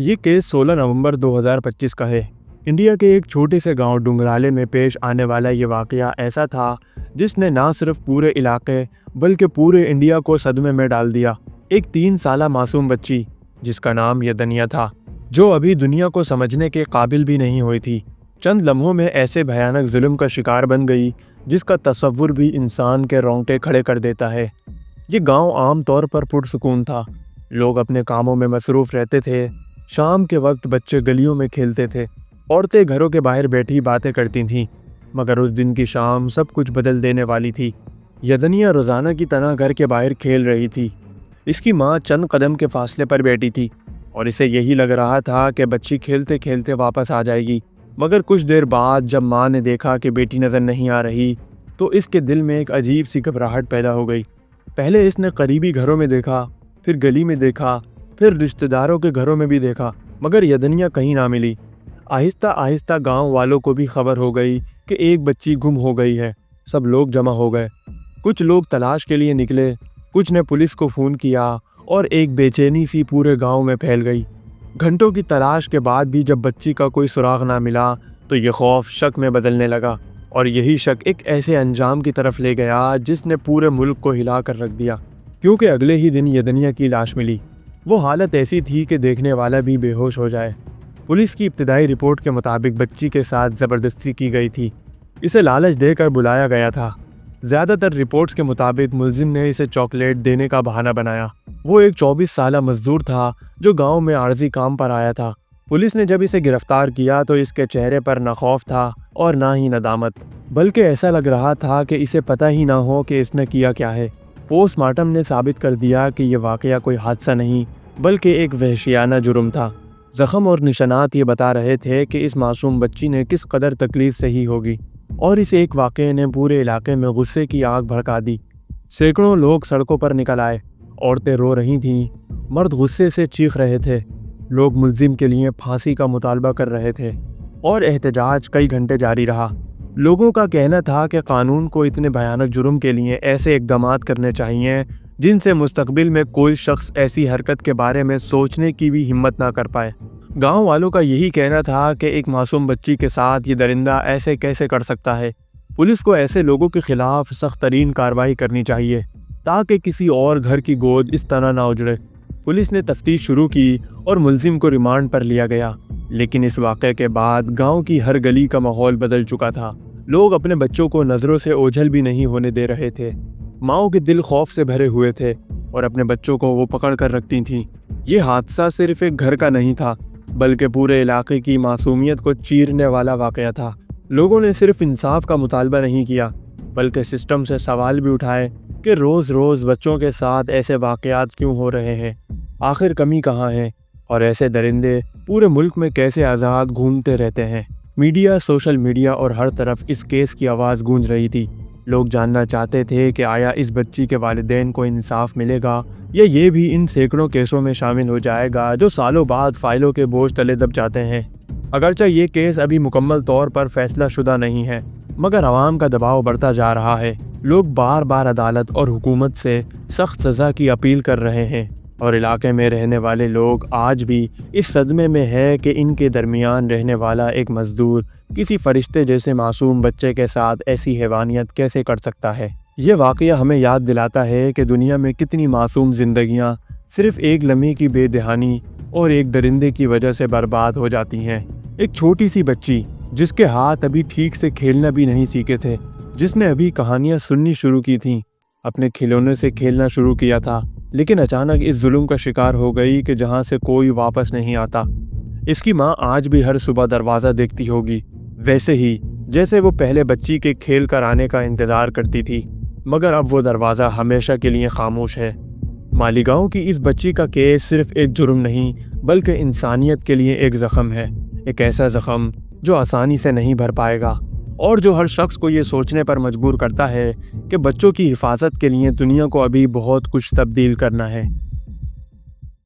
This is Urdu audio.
یہ کیس 16 نومبر 2025 کا ہے۔ انڈیا کے ایک چھوٹے سے گاؤں ڈنگرالے میں پیش آنے والا یہ واقعہ ایسا تھا جس نے نہ صرف پورے علاقے بلکہ پورے انڈیا کو صدمے میں ڈال دیا۔ ایک 3 سالہ معصوم بچی جس کا نام یدنیا تھا، جو ابھی دنیا کو سمجھنے کے قابل بھی نہیں ہوئی تھی، چند لمحوں میں ایسے بھیانک ظلم کا شکار بن گئی جس کا تصور بھی انسان کے رونگٹے کھڑے کر دیتا ہے۔ یہ گاؤں عام طور پر پرسکون تھا۔ لوگ اپنے کاموں میں مصروف رہتے تھے۔ شام کے وقت بچے گلیوں میں کھیلتے تھے، عورتیں گھروں کے باہر بیٹھی باتیں کرتی تھیں۔ مگر اس دن کی شام سب کچھ بدل دینے والی تھی۔ یدنیا روزانہ کی طرح گھر کے باہر کھیل رہی تھی۔ اس کی ماں چند قدم کے فاصلے پر بیٹھی تھی اور اسے یہی لگ رہا تھا کہ بچی کھیلتے کھیلتے واپس آ جائے گی۔ مگر کچھ دیر بعد جب ماں نے دیکھا کہ بیٹی نظر نہیں آ رہی تو اس کے دل میں ایک عجیب سی گھبراہٹ پیدا ہو گئی۔ پہلے اس نے قریبی گھروں میں دیکھا، پھر گلی میں دیکھا، پھر رشتہ داروں کے گھروں میں بھی دیکھا، مگر یدنیا کہیں نہ ملی۔ آہستہ آہستہ گاؤں والوں کو بھی خبر ہو گئی کہ ایک بچی گم ہو گئی ہے۔ سب لوگ جمع ہو گئے۔ کچھ لوگ تلاش کے لیے نکلے، کچھ نے پولیس کو فون کیا اور ایک بے چینی سی پورے گاؤں میں پھیل گئی۔ گھنٹوں کی تلاش کے بعد بھی جب بچی کا کوئی سراغ نہ ملا تو یہ خوف شک میں بدلنے لگا، اور یہی شک ایک ایسے انجام کی طرف لے گیا جس نے پورے ملک کو ہلا کر رکھ دیا، کیونکہ اگلے ہی دن یدنیا کی لاش ملی۔ وہ حالت ایسی تھی کہ دیکھنے والا بھی بے ہوش ہو جائے۔ پولیس کی ابتدائی رپورٹ کے مطابق بچی کے ساتھ زبردستی کی گئی تھی، اسے لالچ دے کر بلایا گیا تھا۔ زیادہ تر رپورٹس کے مطابق ملزم نے اسے چاکلیٹ دینے کا بہانہ بنایا۔ وہ ایک 24 سالہ مزدور تھا جو گاؤں میں عارضی کام پر آیا تھا۔ پولیس نے جب اسے گرفتار کیا تو اس کے چہرے پر نہ خوف تھا اور نہ ہی ندامت، بلکہ ایسا لگ رہا تھا کہ اسے پتہ ہی نہ ہو کہ اس نے کیا کیا ہے۔ پوسٹ مارٹم نے ثابت کر دیا کہ یہ واقعہ کوئی حادثہ نہیں بلکہ ایک وحشیانہ جرم تھا۔ زخم اور نشانات یہ بتا رہے تھے کہ اس معصوم بچی نے کس قدر تکلیف سہی ہوگی، اور اس ایک واقعے نے پورے علاقے میں غصے کی آگ بھڑکا دی۔ سینکڑوں لوگ سڑکوں پر نکل آئے، عورتیں رو رہی تھیں، مرد غصے سے چیخ رہے تھے، لوگ ملزم کے لیے پھانسی کا مطالبہ کر رہے تھے، اور احتجاج کئی گھنٹے جاری رہا۔ لوگوں کا کہنا تھا کہ قانون کو اتنے بھیانک جرم کے لیے ایسے اقدامات کرنے چاہیے جن سے مستقبل میں کوئی شخص ایسی حرکت کے بارے میں سوچنے کی بھی ہمت نہ کر پائے۔ گاؤں والوں کا یہی کہنا تھا کہ ایک معصوم بچی کے ساتھ یہ درندہ ایسے کیسے کر سکتا ہے۔ پولیس کو ایسے لوگوں کے خلاف سخت ترین کارروائی کرنی چاہیے تاکہ کسی اور گھر کی گود اس طرح نہ اجڑے۔ پولیس نے تفتیش شروع کی اور ملزم کو ریمانڈ پر لیا گیا، لیکن اس واقعے کے بعد گاؤں کی ہر گلی کا ماحول بدل چکا تھا۔ لوگ اپنے بچوں کو نظروں سے اوجھل بھی نہیں ہونے دے رہے تھے۔ ماؤں کے دل خوف سے بھرے ہوئے تھے اور اپنے بچوں کو وہ پکڑ کر رکھتی تھیں۔ یہ حادثہ صرف ایک گھر کا نہیں تھا بلکہ پورے علاقے کی معصومیت کو چیرنے والا واقعہ تھا۔ لوگوں نے صرف انصاف کا مطالبہ نہیں کیا بلکہ سسٹم سے سوال بھی اٹھائے کہ روز روز بچوں کے ساتھ ایسے واقعات کیوں ہو رہے ہیں، آخر کمی کہاں ہے، اور ایسے درندے پورے ملک میں کیسے آزاد گھومتے رہتے ہیں۔ میڈیا، سوشل میڈیا اور ہر طرف اس کیس کی آواز گونج رہی تھی۔ لوگ جاننا چاہتے تھے کہ آیا اس بچی کے والدین کو انصاف ملے گا یا یہ بھی ان سینکڑوں کیسوں میں شامل ہو جائے گا جو سالوں بعد فائلوں کے بوجھ تلے دب جاتے ہیں۔ اگرچہ یہ کیس ابھی مکمل طور پر فیصلہ شدہ نہیں ہے، مگر عوام کا دباؤ بڑھتا جا رہا ہے۔ لوگ بار بار عدالت اور حکومت سے سخت سزا کی اپیل کر رہے ہیں، اور علاقے میں رہنے والے لوگ آج بھی اس صدمے میں ہیں کہ ان کے درمیان رہنے والا ایک مزدور کسی فرشتے جیسے معصوم بچے کے ساتھ ایسی حیوانیت کیسے کر سکتا ہے۔ یہ واقعہ ہمیں یاد دلاتا ہے کہ دنیا میں کتنی معصوم زندگیاں صرف ایک لمحے کی بے دہانی اور ایک درندے کی وجہ سے برباد ہو جاتی ہیں۔ ایک چھوٹی سی بچی جس کے ہاتھ ابھی ٹھیک سے کھیلنا بھی نہیں سیکھے تھے، جس نے ابھی کہانیاں سننی شروع کی تھیں، اپنے کھلونے سے کھیلنا شروع کیا تھا، لیکن اچانک اس ظلم کا شکار ہو گئی کہ جہاں سے کوئی واپس نہیں آتا۔ اس کی ماں آج بھی ہر صبح دروازہ دیکھتی ہوگی، ویسے ہی جیسے وہ پہلے بچی کے کھیل کر آنے کا انتظار کرتی تھی، مگر اب وہ دروازہ ہمیشہ کے لیے خاموش ہے۔ مالیگاؤں کی اس بچی کا کیس صرف ایک جرم نہیں بلکہ انسانیت کے لیے ایک زخم ہے، ایک ایسا زخم جو آسانی سے نہیں بھر پائے گا، اور جو ہر شخص کو یہ سوچنے پر مجبور کرتا ہے کہ بچوں کی حفاظت کے لیے دنیا کو ابھی بہت کچھ تبدیل کرنا ہے۔